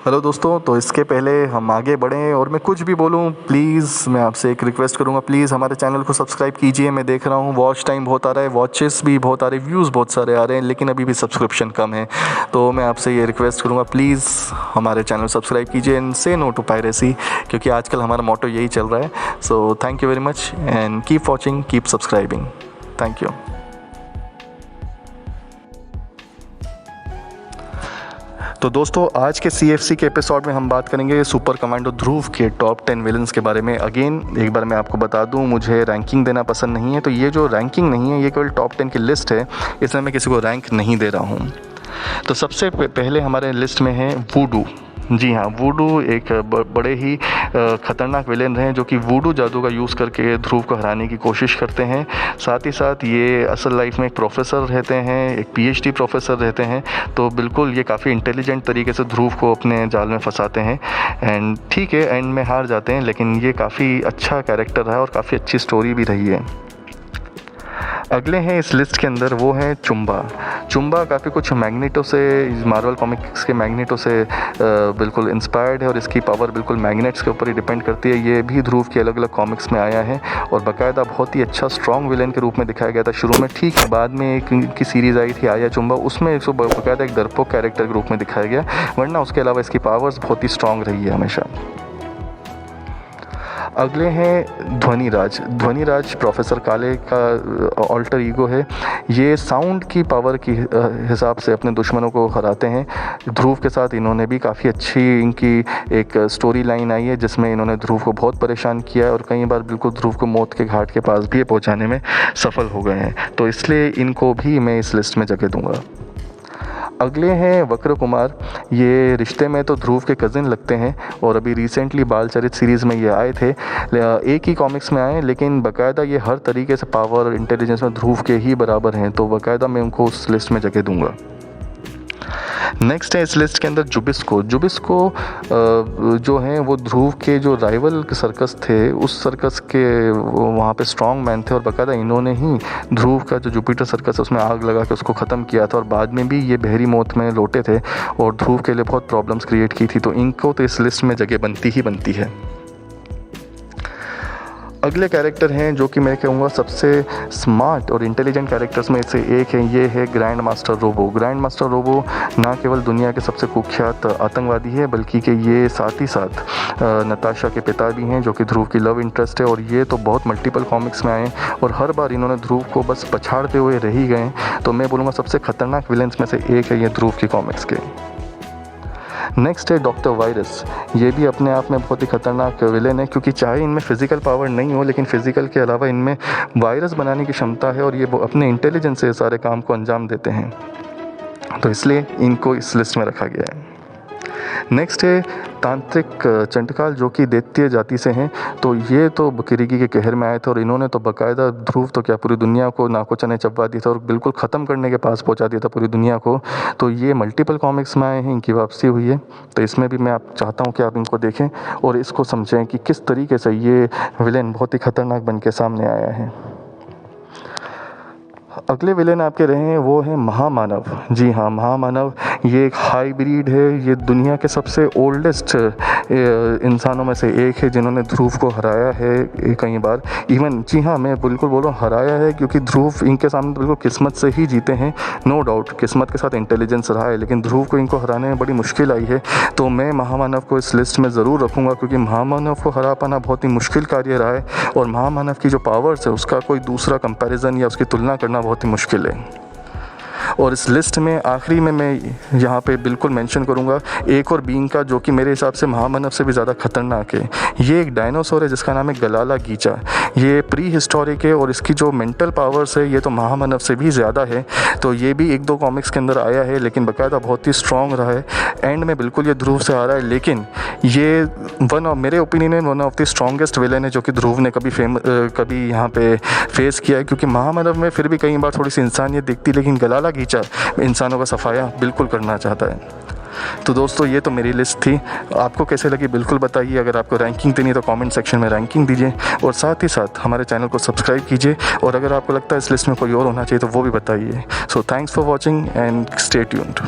Hello दोस्तों, तो इसके पहले हम आगे बढ़ें और मैं कुछ भी बोलूं, प्लीज़ मैं आपसे एक रिक्वेस्ट करूंगा, प्लीज़ हमारे चैनल को सब्सक्राइब कीजिए। मैं देख रहा हूं वॉच टाइम बहुत आ रहा है, वॉचेस भी बहुत आ रहे हैं, व्यूज़ बहुत सारे आ रहे हैं, लेकिन अभी भी सब्सक्रिप्शन कम है। तो मैं आपसे ये रिक्वेस्ट करूंगा, प्लीज़ हमारे चैनल सब्सक्राइब कीजिए एंड से नो टू पायरेसी, क्योंकि आजकल हमारा मोटो यही चल रहा है। So thank you very much and keep watching, keep subscribing. Thank you. तो दोस्तों, आज के CFC के एपिसोड में हम बात करेंगे सुपर कमांडो ध्रुव के टॉप 10 विलन्स के बारे में। अगेन एक बार मैं आपको बता दूं, मुझे रैंकिंग देना पसंद नहीं है, तो ये जो रैंकिंग नहीं है, ये केवल टॉप 10 की लिस्ट है, इसमें मैं किसी को रैंक नहीं दे रहा हूं। तो सबसे पहले हमारे लिस्ट में है वूडू। जी हाँ, वूडू एक बड़े ही ख़तरनाक विलेन हैं, जो कि वूडू जादू का यूज़ करके ध्रुव को हराने की कोशिश करते हैं। साथ ही साथ ये असल लाइफ में एक प्रोफेसर रहते हैं, एक PhD प्रोफेसर रहते हैं। तो बिल्कुल ये काफ़ी इंटेलिजेंट तरीके से ध्रुव को अपने जाल में फंसाते हैं एंड ठीक है, एंड में हार जाते हैं, लेकिन ये काफ़ी अच्छा कैरेक्टर रहा और काफ़ी अच्छी स्टोरी भी रही है। अगले हैं इस लिस्ट के अंदर, वो हैं चुम्बा। चुम्बा काफ़ी कुछ मैग्नेटो से, मार्वल कॉमिक्स के मैग्नेटो से बिल्कुल इंस्पायर्ड है और इसकी पावर बिल्कुल मैग्नेट्स के ऊपर ही डिपेंड करती है। ये भी ध्रुव के अलग अलग कॉमिक्स में आया है और बाकायदा बहुत ही अच्छा स्ट्रॉन्ग विलेन के रूप में दिखाया गया था शुरू में। ठीक बाद में एक इनकी सीरीज़ आई थी आया चुम्बा, उसमें इसको बाकायदा एक डरपोक कैरेक्टर के रूप में दिखाया गया, वरना उसके अलावा इसकी पावर्स बहुत ही स्ट्रॉन्ग रही है हमेशा। अगले हैं ध्वनिराज। ध्वनिराज प्रोफेसर काले का ऑल्टर ईगो है। ये साउंड की पावर की हिसाब से अपने दुश्मनों को हराते हैं। ध्रुव के साथ इन्होंने भी काफ़ी अच्छी इनकी एक स्टोरी लाइन आई है, जिसमें इन्होंने ध्रुव को बहुत परेशान किया है और कई बार बिल्कुल ध्रुव को मौत के घाट के पास भी पहुंचाने में सफल हो गए हैं। तो इसलिए इनको भी मैं इस लिस्ट में जगह दूंगा। अगले हैं वक्र कुमार। ये रिश्ते में तो ध्रुव के कज़िन लगते हैं और अभी रिसेंटली बालचरित सीरीज़ में ये आए थे। एक ही कॉमिक्स में आए, लेकिन बाकायदा ये हर तरीके से पावर और इंटेलिजेंस में ध्रुव के ही बराबर हैं, तो बाकायदा मैं उनको उस लिस्ट में जगह दूंगा। नेक्स्ट है इस लिस्ट के अंदर जुबिस्को। जुबिस्को जो हैं वो ध्रुव के जो राइवल सर्कस थे, उस सर्कस के वहाँ पे स्ट्रॉन्ग मैन थे और बाकायदा इन्होंने ही ध्रुव का जो जुपिटर सर्कस है उसमें आग लगा के उसको ख़त्म किया था और बाद में भी ये बहरी मौत में लौटे थे और ध्रुव के लिए बहुत प्रॉब्लम्स क्रिएट की थी। तो इनको तो इस लिस्ट में जगह बनती ही बनती है। अगले कैरेक्टर हैं जो कि मैं कहूँगा सबसे स्मार्ट और इंटेलिजेंट कैरेक्टर्स में से एक है, ये है grand master robo. Grand master robo ना केवल दुनिया के सबसे कुख्यात आतंकवादी है, बल्कि कि ये साथ ही साथ नताशा के पिता भी हैं, जो कि ध्रुव की लव इंटरेस्ट है और ये तो बहुत मल्टीपल कॉमिक्स में आए और हर बार इन्होंने ध्रुव को बस पछाड़ते हुए रह ही गए। तो मैं बोलूँगा सबसे खतरनाक विलेंस में से एक है ये ध्रुव की कॉमिक्स के। नेक्स्ट है डॉक्टर वायरस। ये भी अपने आप में बहुत ही खतरनाक विलेन है, क्योंकि चाहे इनमें फ़िज़िकल पावर नहीं हो, लेकिन फ़िज़िकल के अलावा इनमें वायरस बनाने की क्षमता है और ये अपने इंटेलिजेंस से सारे काम को अंजाम देते हैं, तो इसलिए इनको इस लिस्ट में रखा गया है। नेक्स्ट है तांत्रिक चंडकाल, जो कि दैत्य जाति से हैं। तो ये तो बकिरीगी के कहर में आए थे और इन्होंने तो बाकायदा ध्रुव तो क्या पूरी दुनिया को नाको चने चबा दिया था और बिल्कुल ख़त्म करने के पास पहुंचा दिया था पूरी दुनिया को। तो ये मल्टीपल कॉमिक्स में आए हैं, इनकी वापसी हुई है, तो इसमें भी मैं आप चाहता हूँ कि आप इनको देखें और इसको समझें कि किस तरीके से ये विलेन बहुत ही ख़तरनाक बन के सामने आया है। अगले विलेन आपके रहे हैं वो है महामानव। जी हाँ, महामानव ये एक हाइब्रिड है। ये दुनिया के सबसे ओल्डेस्ट इंसानों में से एक है, जिन्होंने ध्रुव को हराया है कई बार। इवन जी हाँ, मैं बिल्कुल बोल रहा हूँ हराया है, क्योंकि ध्रुव इनके सामने बिल्कुल किस्मत से ही जीते हैं। नो डाउट किस्मत के साथ इंटेलिजेंस रहा है, लेकिन ध्रुव को इनको हराने में बड़ी मुश्किल आई है। तो मैं महामानव को इस लिस्ट में ज़रूर रखूँगा, क्योंकि महामानव को हरा पाना बहुत ही मुश्किल कार्य रहा है और महामानव की जो पावर्स है उसका कोई दूसरा कंपैरिजन या उसकी तुलना करना बहुत ही मुश्किल है। और इस लिस्ट में आखिरी में मैं यहाँ पे बिल्कुल मेंशन करूँगा एक और बीइंग का, जो कि मेरे हिसाब से महामानव से भी ज़्यादा खतरनाक है। ये एक डायनासोर है जिसका नाम है गलाला गीचा। ये प्री हिस्टोरिक है और इसकी जो मेंटल पावर्स है ये तो महामानव से भी ज़्यादा है। तो ये भी एक दो कॉमिक्स के अंदर आया है, लेकिन बाकायदा बहुत ही स्ट्रॉन्ग रहा है। एंड में बिल्कुल ये ध्रुव से आ रहा है, लेकिन ये मेरे ओपिनियन में one of the strongest villain है जो कि ध्रुव ने कभी यहाँ पे फेस किया है। क्योंकि महामानव में फिर भी कई बार थोड़ी सी इंसानियत दिखती, लेकिन गलाला गीचा इंसानों का सफाया बिल्कुल करना चाहता है। तो दोस्तों, ये तो मेरी लिस्ट थी। आपको कैसे लगी बिल्कुल बताइए। अगर आपको रैंकिंग देनी है तो कमेंट सेक्शन में रैंकिंग दीजिए और साथ ही साथ हमारे चैनल को सब्सक्राइब कीजिए। और अगर आपको लगता है इस लिस्ट में कोई और होना चाहिए तो वो भी बताइए। So thanks for watching and stay tuned.